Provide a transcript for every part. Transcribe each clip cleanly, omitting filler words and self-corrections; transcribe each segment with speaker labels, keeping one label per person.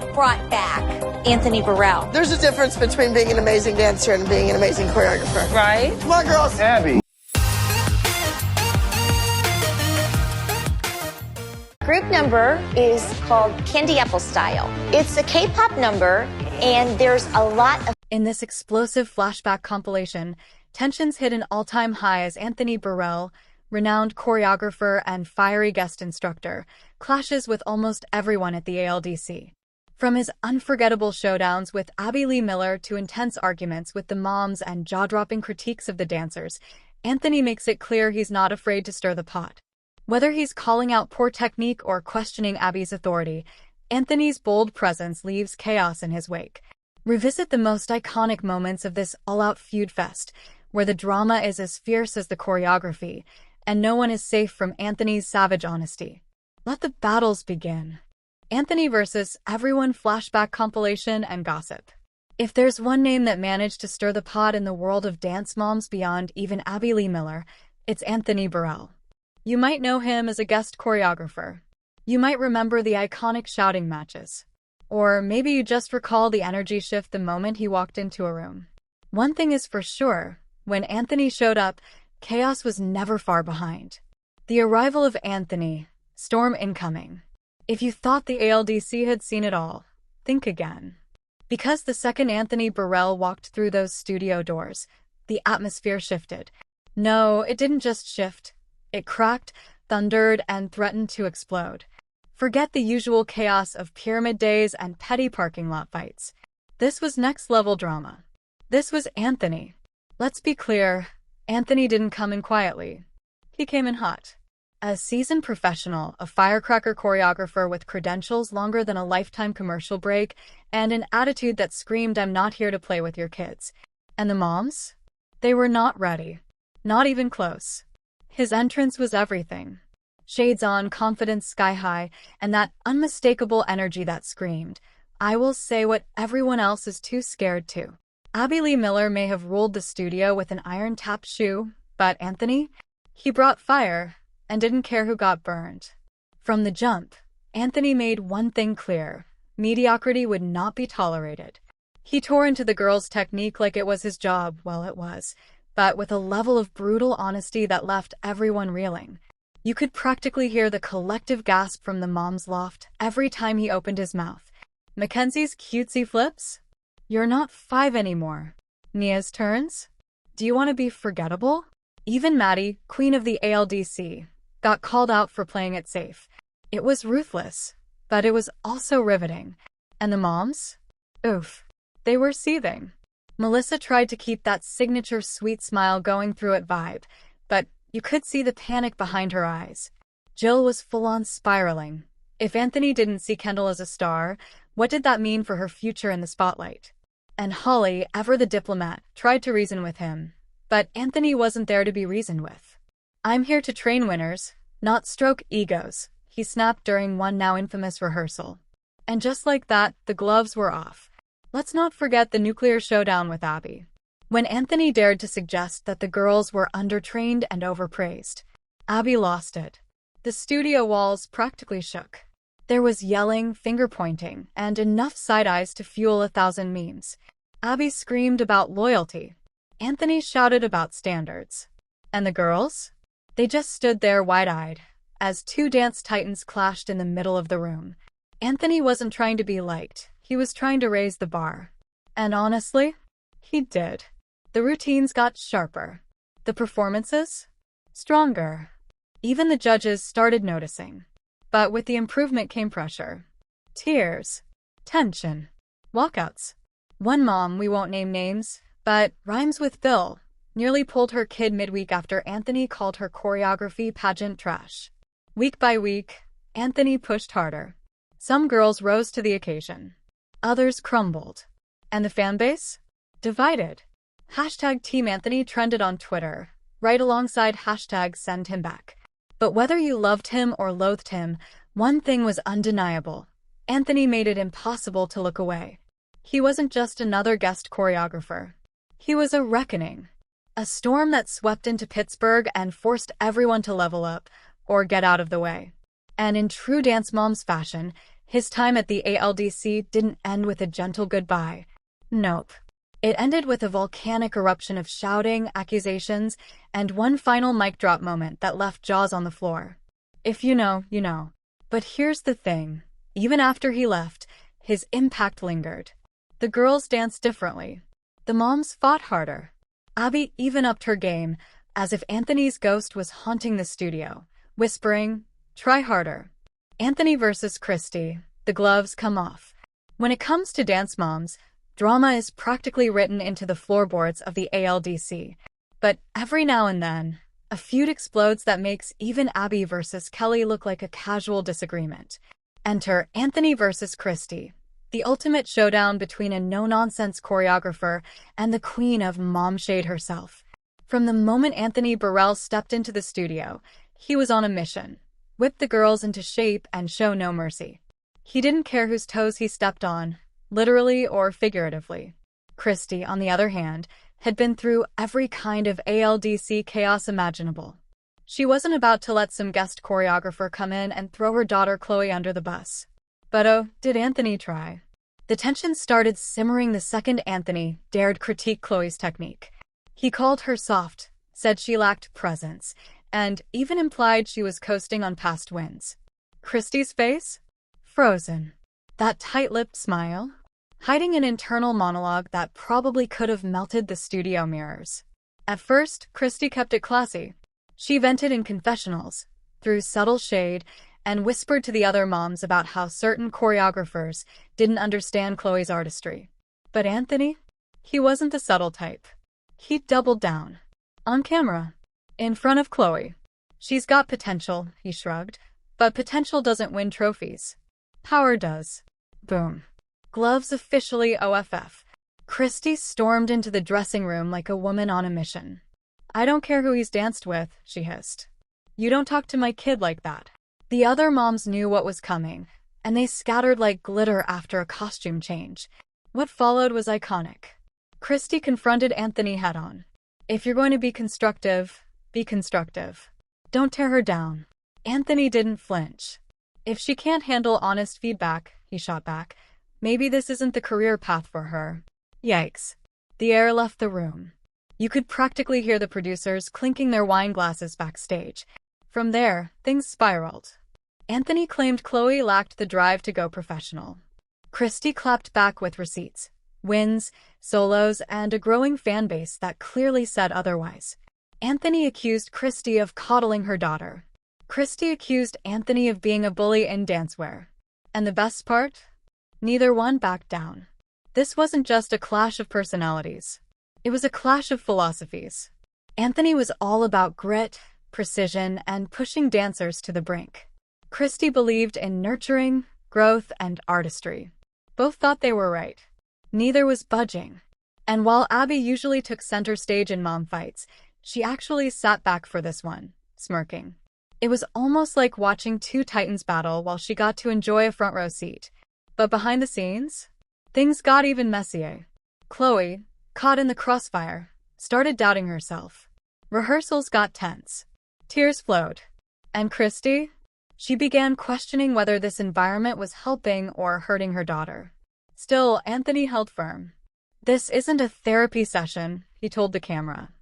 Speaker 1: have brought back Anthony Burrell.
Speaker 2: There's a difference between being an amazing dancer and being an amazing choreographer.
Speaker 1: Right?
Speaker 2: Come on, girls.
Speaker 3: Abby.
Speaker 1: Group number is called Candy Apple Style. It's a K-pop number, and there's a lot of...
Speaker 4: In this explosive flashback compilation, tensions hit an all-time high as Anthony Burrell, renowned choreographer and fiery guest instructor, clashes with almost everyone at the ALDC. From his unforgettable showdowns with Abby Lee Miller to intense arguments with the moms and jaw-dropping critiques of the dancers, Anthony makes it clear he's not afraid to stir the pot. Whether he's calling out poor technique or questioning Abby's authority, Anthony's bold presence leaves chaos in his wake. Revisit the most iconic moments of this all-out feud fest, where the drama is as fierce as the choreography, and no one is safe from Anthony's savage honesty. Let the battles begin. Anthony versus everyone flashback compilation and gossip. If there's one name that managed to stir the pot in the world of dance moms beyond even Abby Lee Miller, it's Anthony Burrell. You might know him as a guest choreographer. You might remember the iconic shouting matches. Or maybe you just recall the energy shift the moment he walked into a room. One thing is for sure, when Anthony showed up, chaos was never far behind. The arrival of Anthony, storm incoming. If you thought the ALDC had seen it all, think again. Because the second Anthony Burrell walked through those studio doors, the atmosphere shifted. No, it didn't just shift. It cracked, thundered, and threatened to explode. Forget the usual chaos of pyramid days and petty parking lot fights. This was next-level drama. This was Anthony. Let's be clear, Anthony didn't come in quietly. He came in hot. A seasoned professional, a firecracker choreographer with credentials longer than a Lifetime commercial break, and an attitude that screamed, "I'm not here to play with your kids." And the moms? They were not ready. Not even close. His entrance was everything. Shades on, confidence sky high, and that unmistakable energy that screamed, "I will say what everyone else is too scared to." Abby Lee Miller may have ruled the studio with an iron-tapped shoe, but Anthony? He brought fire and didn't care who got burned. From the jump, Anthony made one thing clear: mediocrity would not be tolerated. He tore into the girls' technique like it was his job. Well, it was, but with a level of brutal honesty that left everyone reeling. You could practically hear the collective gasp from the mom's loft every time he opened his mouth. Mackenzie's cutesy flips? You're not 5 anymore. Nia's turns? Do you want to be forgettable? Even Maddie, queen of the ALDC, got called out for playing it safe. It was ruthless, but it was also riveting. And the moms? Oof. They were seething. Melissa tried to keep that signature sweet smile going through it vibe, but you could see the panic behind her eyes. Jill was full-on spiraling. If Anthony didn't see Kendall as a star, what did that mean for her future in the spotlight? And Holly, ever the diplomat, tried to reason with him. But Anthony wasn't there to be reasoned with. "I'm here to train winners, not stroke egos," he snapped during one now infamous rehearsal. And just like that, the gloves were off. Let's not forget the nuclear showdown with Abby. When Anthony dared to suggest that the girls were undertrained and overpraised, Abby lost it. The studio walls practically shook. There was yelling, finger-pointing, and enough side-eyes to fuel 1,000 memes. Abby screamed about loyalty. Anthony shouted about standards. And the girls? They just stood there wide-eyed, as two dance titans clashed in the middle of the room. Anthony wasn't trying to be liked. He was trying to raise the bar. And honestly, he did. The routines got sharper. The performances? Stronger. Even the judges started noticing. But with the improvement came pressure. Tears. Tension. Walkouts. One mom, we won't name names, but rhymes with Bill, nearly pulled her kid midweek after Anthony called her choreography pageant trash. Week by week, Anthony pushed harder. Some girls rose to the occasion. Others crumbled. And the fanbase? Divided. Hashtag Team Anthony trended on Twitter, right alongside hashtag Send Him Back. But whether you loved him or loathed him, one thing was undeniable. Anthony made it impossible to look away. He wasn't just another guest choreographer. He was a reckoning. A storm that swept into Pittsburgh and forced everyone to level up or get out of the way. And in true Dance Moms fashion, His time at the ALDC didn't end with a gentle goodbye. Nope. It ended with a volcanic eruption of shouting, accusations, and one final mic drop moment that left jaws on the floor. If you know, you know. But here's the thing. Even after he left, his impact lingered. The girls danced differently. The moms fought harder. Abby even upped her game, as if Anthony's ghost was haunting the studio, whispering, "Try harder." Anthony versus Christy. The gloves come off. When it comes to dance moms, drama is practically written into the floorboards of the ALDC. But every now and then, a feud explodes that makes even Abby versus Kelly look like a casual disagreement. Enter Anthony versus Christy, the ultimate showdown between a no-nonsense choreographer and the queen of mom shade herself. From the moment Anthony Burrell stepped into the studio, he was on a mission: whip the girls into shape and show no mercy. He didn't care whose toes he stepped on, literally or figuratively. Christy, on the other hand, had been through every kind of ALDC chaos imaginable. She wasn't about to let some guest choreographer come in and throw her daughter Chloe under the bus. But oh, did Anthony try. The tension started simmering the second Anthony dared critique Chloe's technique. He called her soft, said she lacked presence, and even implied she was coasting on past wins. Christy's face? Frozen. That tight-lipped smile? Hiding an internal monologue that probably could have melted the studio mirrors. At first, Christy kept it classy. She vented in confessionals, threw subtle shade, and whispered to the other moms about how certain choreographers didn't understand Chloe's artistry. But Anthony? He wasn't the subtle type. He doubled down. On camera. In front of Chloe. She's got potential, he shrugged. But potential doesn't win trophies. Power does. Boom. Gloves officially OFF. Christy stormed into the dressing room like a woman on a mission. "I don't care who he's danced with," she hissed. "You don't talk to my kid like that." The other moms knew what was coming, and they scattered like glitter after a costume change. What followed was iconic. Christy confronted Anthony head-on. "If you're going to be constructive, be constructive. Don't tear her down." Anthony didn't flinch. "If she can't handle honest feedback," he shot back, "maybe this isn't the career path for her." Yikes. The air left the room. You could practically hear the producers clinking their wine glasses backstage. From there, things spiraled. Anthony claimed Chloe lacked the drive to go professional. Christy clapped back with receipts, wins, solos, and a growing fan base that clearly said otherwise. Anthony accused Christy of coddling her daughter. Christy accused Anthony of being a bully in dancewear. And the best part? Neither one backed down. This wasn't just a clash of personalities. It was a clash of philosophies. Anthony was all about grit, precision, and pushing dancers to the brink. Christy believed in nurturing, growth, and artistry. Both thought they were right. Neither was budging. And while Abby usually took center stage in mom fights, she actually sat back for this one, smirking. It was almost like watching two titans battle while she got to enjoy a front row seat. But behind the scenes, things got even messier. Chloe, caught in the crossfire, started doubting herself. Rehearsals got tense. Tears flowed. And Christy? She began questioning whether this environment was helping or hurting her daughter. Still, Anthony held firm. "This isn't a therapy session," he told the camera.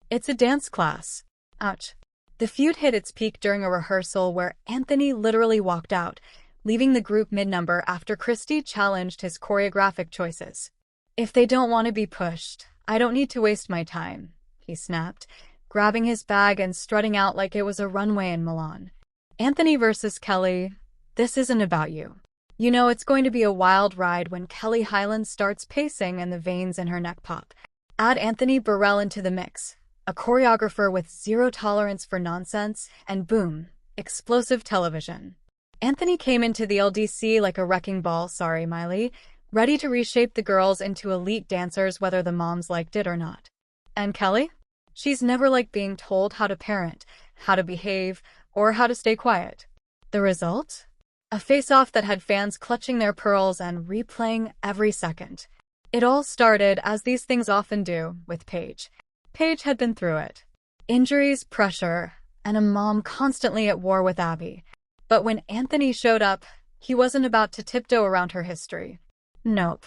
Speaker 4: "It's a dance class." Ouch. The feud hit its peak during a rehearsal where Anthony literally walked out, leaving the group mid-number after Christy challenged his choreographic choices. "If they don't want to be pushed, I don't need to waste my time," he snapped, grabbing his bag and strutting out like it was a runway in Milan. Anthony versus Kelly, this isn't about you. You know it's going to be a wild ride when Kelly Highland starts pacing and the veins in her neck pop. Add Anthony Burrell into the mix, a choreographer with zero tolerance for nonsense, and boom, explosive television. Anthony came into the LDC like a wrecking ball, sorry Miley, ready to reshape the girls into elite dancers whether the moms liked it or not. And Kelly? She's never liked being told how to parent, how to behave, or how to stay quiet. The result? A face-off that had fans clutching their pearls and replaying every second. It all started, as these things often do, with Paige. Paige had been through it. Injuries, pressure, and a mom constantly at war with Abby. But when Anthony showed up, He wasn't about to tiptoe around her history. Nope.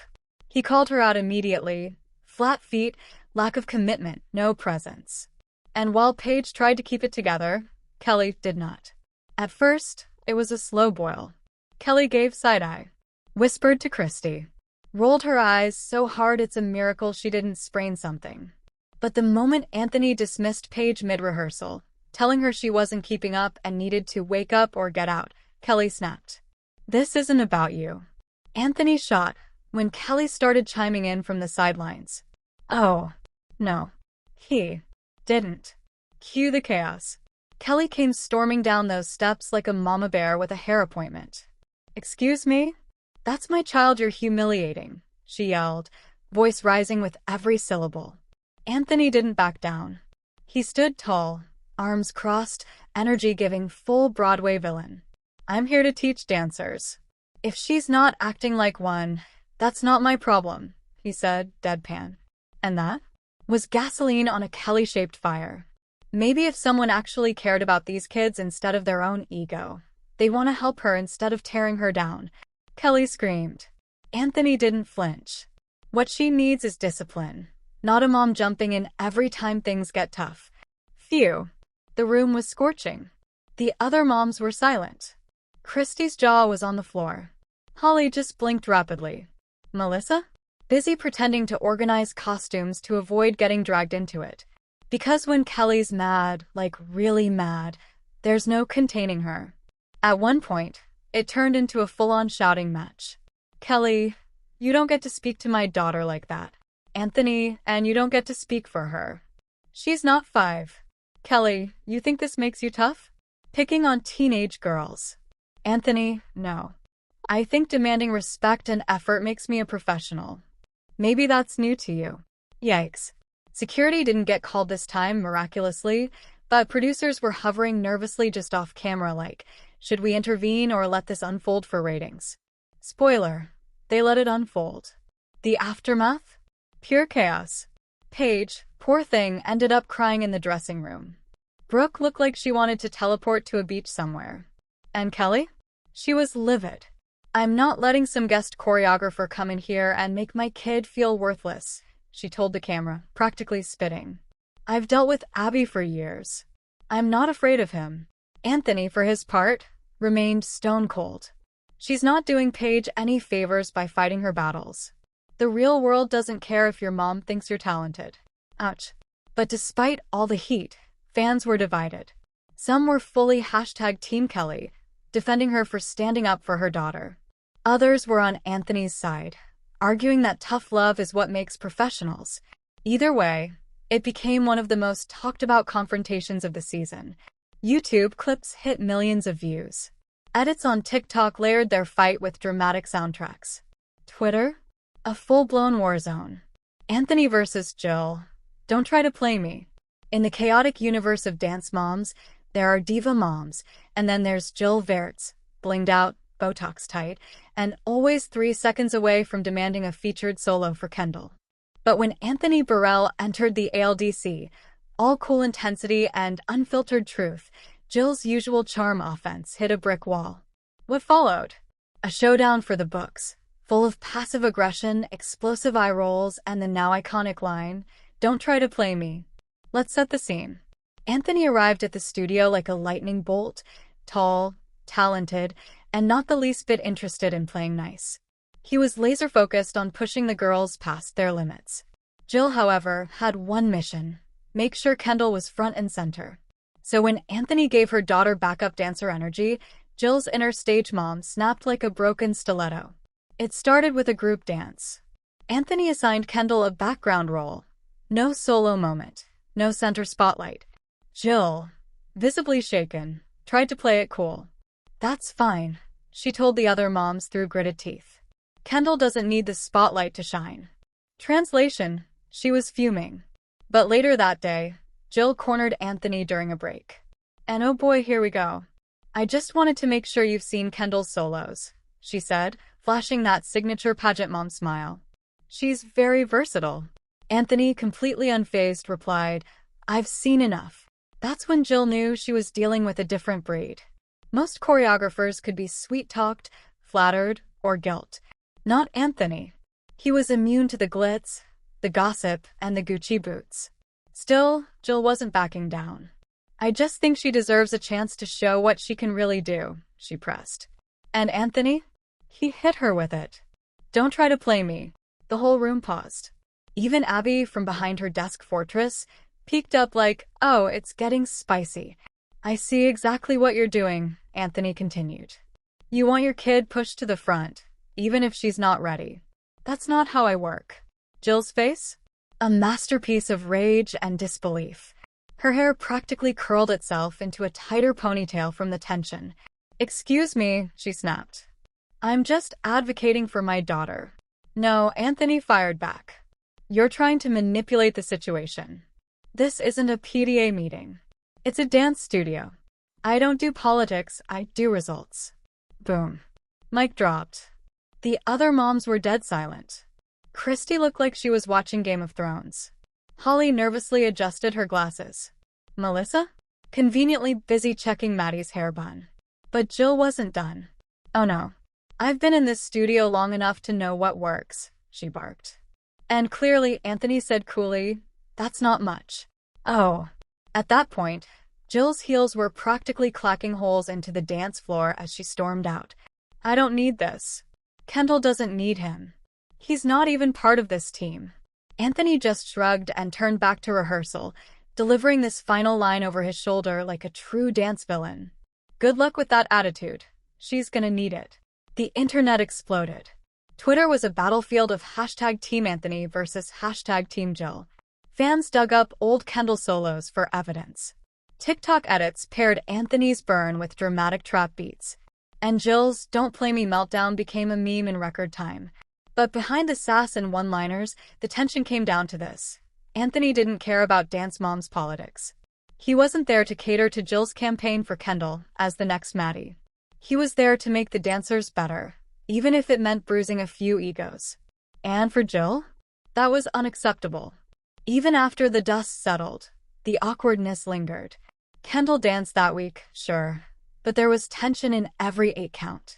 Speaker 4: He called her out immediately. Flat feet, lack of commitment, no presence. And while Paige tried to keep it together, Kelly did not. At first, it was a slow boil. Kelly gave side-eye, whispered to Christy, rolled her eyes so hard it's a miracle she didn't sprain something. But the moment Anthony dismissed Paige mid-rehearsal, telling her she wasn't keeping up and needed to wake up or get out, Kelly snapped. This isn't about you. Anthony shot when Kelly started chiming in from the sidelines. Oh, no. He didn't. Cue the chaos. Kelly came storming down those steps like a mama bear with a hair appointment. Excuse me? That's my child you're humiliating, she yelled, voice rising with every syllable. Anthony didn't back down. He stood tall, arms crossed, energy giving full Broadway villain. I'm here to teach dancers. If she's not acting like one, that's not my problem, he said, deadpan. And that was gasoline on a Kelly-shaped fire. Maybe if someone actually cared about these kids instead of their own ego, they want to help her instead of tearing her down, Kelly screamed. Anthony didn't flinch. What she needs is discipline, not a mom jumping in every time things get tough. Phew. The room was scorching. The other moms were silent. Christy's jaw was on the floor. Holly just blinked rapidly. Melissa? Busy pretending to organize costumes to avoid getting dragged into it. Because when Kelly's mad, like really mad, there's no containing her. At one point, it turned into a full-on shouting match. Kelly, you don't get to speak to my daughter like that. Anthony, and you don't get to speak for her. She's not 5. Kelly, you think this makes you tough? Picking on teenage girls. Anthony, no. I think demanding respect and effort makes me a professional. Maybe that's new to you. Yikes. Security didn't get called this time, miraculously, but producers were hovering nervously just off camera like, should we intervene or let this unfold for ratings? Spoiler, they let it unfold. The aftermath? Pure chaos. Paige, poor thing, ended up crying in the dressing room. Brooke looked like she wanted to teleport to a beach somewhere. And Kelly? She was livid. I'm not letting some guest choreographer come in here and make my kid feel worthless, she told the camera, practically spitting. I've dealt with Abby for years. I'm not afraid of him. Anthony, for his part, remained stone cold. She's not doing Paige any favors by fighting her battles. The real world doesn't care if your mom thinks you're talented. Ouch. But despite all the heat, fans were divided. Some were fully #Team Kelly, defending her for standing up for her daughter. Others were on Anthony's side, arguing that tough love is what makes professionals. Either way, it became one of the most talked about confrontations of the season. YouTube clips hit millions of views. Edits on TikTok layered their fight with dramatic soundtracks. Twitter? A full-blown war zone. Anthony versus Jill. Don't try to play me. In the chaotic universe of dance moms, there are diva moms, and then there's Jill Verts, blinged out, Botox tight, and always 3 seconds away from demanding a featured solo for Kendall. But when Anthony Burrell entered the ALDC, all cool intensity and unfiltered truth, Jill's usual charm offense hit a brick wall. What followed? A showdown for the books, full of passive aggression, explosive eye rolls, and the now iconic line, "Don't try to play me." Let's set the scene. Anthony arrived at the studio like a lightning bolt, tall, talented, and not the least bit interested in playing nice. He was laser-focused on pushing the girls past their limits. Jill, however, had one mission: make sure Kendall was front and center. So when Anthony gave her daughter backup dancer energy, Jill's inner stage mom snapped like a broken stiletto. It started with a group dance. Anthony assigned Kendall a background role. No solo moment, no center spotlight. Jill, visibly shaken, tried to play it cool. "That's fine," she told the other moms through gritted teeth. "Kendall doesn't need the spotlight to shine." Translation: she was fuming. But later that day, Jill cornered Anthony during a break. "And oh boy, here we go. I just wanted to make sure you've seen Kendall's solos," she said, flashing that signature pageant mom smile. "She's very versatile." Anthony, completely unfazed, replied, "I've seen enough." That's when Jill knew she was dealing with a different breed. Most choreographers could be sweet-talked, flattered, or guilt. Not Anthony. He was immune to the glitz, the gossip, and the Gucci boots. Still, Jill wasn't backing down. "I just think she deserves a chance to show what she can really do," she pressed. "And Anthony?" He hit her with it. "Don't try to play me." The whole room paused. Even Abby, from behind her desk fortress, peeked up like, "Oh, it's getting spicy." "I see exactly what you're doing," Anthony continued. "You want your kid pushed to the front, even if she's not ready. That's not how I work." Jill's face? A masterpiece of rage and disbelief. Her hair practically curled itself into a tighter ponytail from the tension. "Excuse me," she snapped. "I'm just advocating for my daughter." "No," Anthony fired back. "You're trying to manipulate the situation. This isn't a PDA meeting. It's a dance studio. I don't do politics, I do results." Boom. Mic dropped. The other moms were dead silent. Christy looked like she was watching Game of Thrones. Holly nervously adjusted her glasses. Melissa? Conveniently busy checking Maddie's hair bun. But Jill wasn't done. "Oh no. I've been in this studio long enough to know what works," she barked. "And clearly," Anthony said coolly, "that's not much." "Oh." At that point, Jill's heels were practically clacking holes into the dance floor as she stormed out. "I don't need this. Kendall doesn't need him. He's not even part of this team." Anthony just shrugged and turned back to rehearsal, delivering this final line over his shoulder like a true dance villain. "Good luck with that attitude. She's gonna need it." The internet exploded. Twitter was a battlefield of hashtag Team Anthony versus hashtag Team Jill. Fans dug up old Kendall solos for evidence. TikTok edits paired Anthony's burn with dramatic trap beats. And Jill's "Don't Play Me" meltdown became a meme in record time. But behind the sass and one-liners, the tension came down to this. Anthony didn't care about Dance Mom's politics. He wasn't there to cater to Jill's campaign for Kendall as the next Maddie. He was there to make the dancers better, even if it meant bruising a few egos. And for Jill? That was unacceptable. Even after the dust settled, the awkwardness lingered. Kendall danced that week, sure, but there was tension in every 8 count.